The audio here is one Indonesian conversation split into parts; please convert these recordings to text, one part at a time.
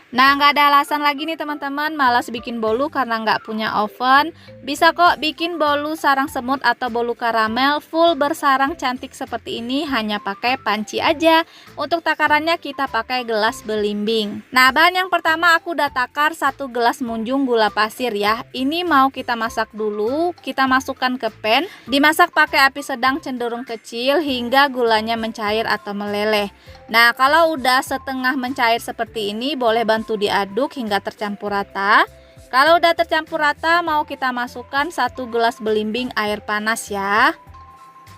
Nah, nggak ada alasan lagi nih teman-teman malas bikin bolu karena nggak punya oven. Bisa kok bikin bolu sarang semut atau bolu karamel full bersarang cantik seperti ini hanya pakai panci aja. Untuk takarannya kita pakai gelas belimbing. Nah, bahan yang pertama aku udah takar 1 gelas munjung gula pasir ya. Ini mau kita masak dulu, kita masukkan ke pan. Dimasak pakai api sedang cenderung kecil hingga gulanya mencair atau meleleh. Nah, kalau udah setengah mencair seperti ini, boleh bantu diaduk hingga tercampur rata. Kalau udah tercampur rata, mau kita masukkan 1 gelas belimbing air panas ya.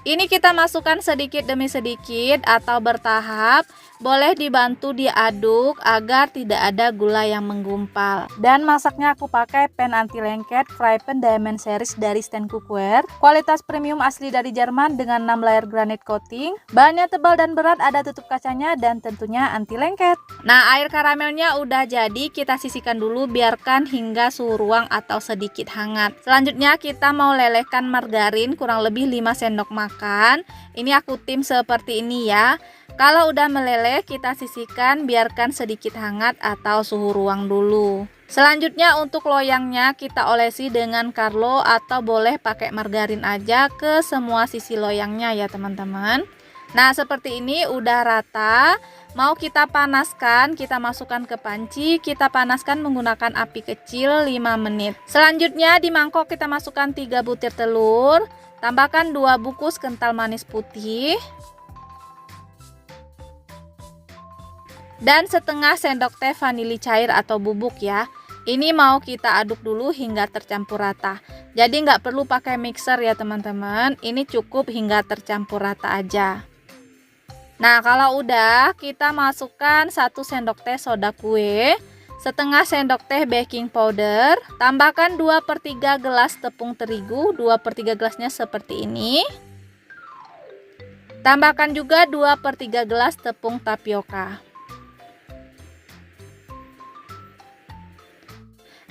Ini kita masukkan sedikit demi sedikit atau bertahap. Boleh dibantu diaduk agar tidak ada gula yang menggumpal. Dan masaknya aku pakai pan anti lengket fry pan diamond series dari Stand Cookware. Kualitas premium asli dari Jerman dengan 6 layer granite coating. Bahannya tebal dan berat, ada tutup kacanya dan tentunya anti lengket. Nah, air karamelnya udah jadi, kita sisihkan dulu, biarkan hingga suhu ruang atau sedikit hangat. Selanjutnya kita mau lelehkan margarin kurang lebih 5 sendok makan. Ini aku tim seperti ini ya. Kalau udah meleleh, kita sisihkan, biarkan sedikit hangat atau suhu ruang dulu. Selanjutnya untuk loyangnya kita olesi dengan Carlo atau boleh pakai margarin aja ke semua sisi loyangnya ya teman-teman. Nah, seperti ini udah rata. Mau kita panaskan, kita masukkan ke panci, kita panaskan menggunakan api kecil 5 menit. Selanjutnya di mangkok kita masukkan 3 butir telur, tambahkan 2 bungkus kental manis putih, dan setengah sendok teh vanili cair atau bubuk ya. Ini mau kita aduk dulu hingga tercampur rata. Jadi nggak perlu pakai mixer ya teman-teman. Ini cukup hingga tercampur rata aja. Nah, kalau udah, kita masukkan 1 sendok teh soda kue, setengah sendok teh baking powder, tambahkan 2/3 gelas tepung terigu, 2/3 gelasnya seperti ini. Tambahkan juga 2/3 gelas tepung tapioka.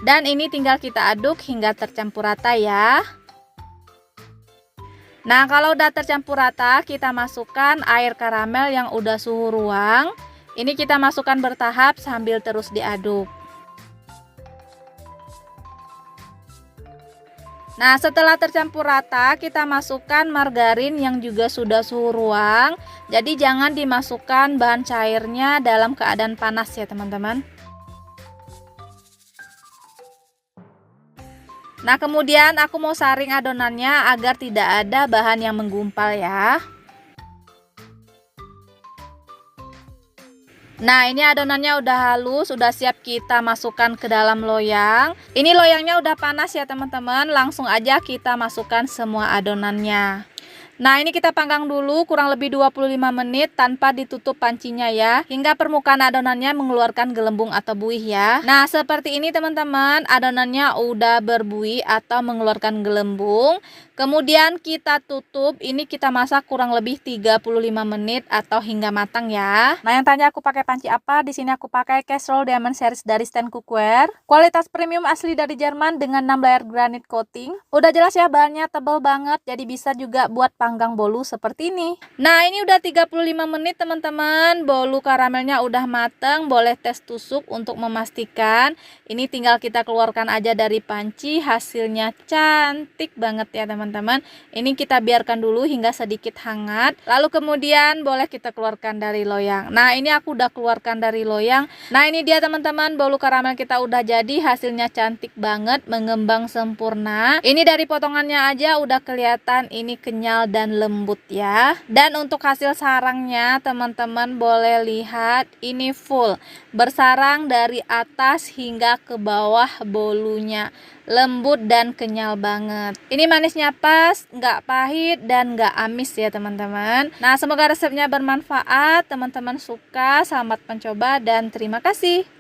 Dan ini tinggal kita aduk hingga tercampur rata ya. Nah, kalau udah tercampur rata, kita masukkan air karamel yang udah suhu ruang. Ini kita masukkan bertahap sambil terus diaduk. Nah, setelah tercampur rata, kita masukkan margarin yang juga sudah suhu ruang. Jadi jangan dimasukkan bahan cairnya dalam keadaan panas ya teman-teman. Nah, kemudian aku mau saring adonannya agar tidak ada bahan yang menggumpal ya. Nah, ini adonannya udah halus, udah siap kita masukkan ke dalam loyang. Ini loyangnya udah panas ya teman-teman, langsung aja kita masukkan semua adonannya. Nah, ini kita panggang dulu kurang lebih 25 menit tanpa ditutup pancinya ya, hingga permukaan adonannya mengeluarkan gelembung atau buih ya. Nah, seperti ini teman-teman, adonannya udah berbuih atau mengeluarkan gelembung. Kemudian kita tutup, ini kita masak kurang lebih 35 menit atau hingga matang ya. Nah, yang tanya aku pakai panci apa? Di sini aku pakai casserole diamond series dari Stand Cookware. Kualitas premium asli dari Jerman dengan 6 layer granite coating. Udah jelas ya, bahannya tebal banget, jadi bisa juga buat panggang bolu seperti ini. Nah, ini udah 35 menit teman-teman. Bolu karamelnya udah mateng, boleh tes tusuk untuk memastikan. Ini tinggal kita keluarkan aja dari panci, hasilnya cantik banget ya teman-teman. Ini kita biarkan dulu hingga sedikit hangat, lalu kemudian boleh kita keluarkan dari loyang. Nah, ini aku udah keluarkan dari loyang. Nah, ini dia teman-teman, bolu karamel kita udah jadi, hasilnya cantik banget, mengembang sempurna. Ini dari potongannya aja udah kelihatan ini kenyal dan lembut ya. Dan untuk hasil sarangnya teman-teman boleh lihat, ini full bersarang dari atas hingga ke bawah bolunya, lembut dan kenyal banget. Ini manisnya pas, nggak pahit dan nggak amis ya teman-teman. Nah, semoga resepnya bermanfaat, teman-teman suka. Selamat mencoba dan terima kasih.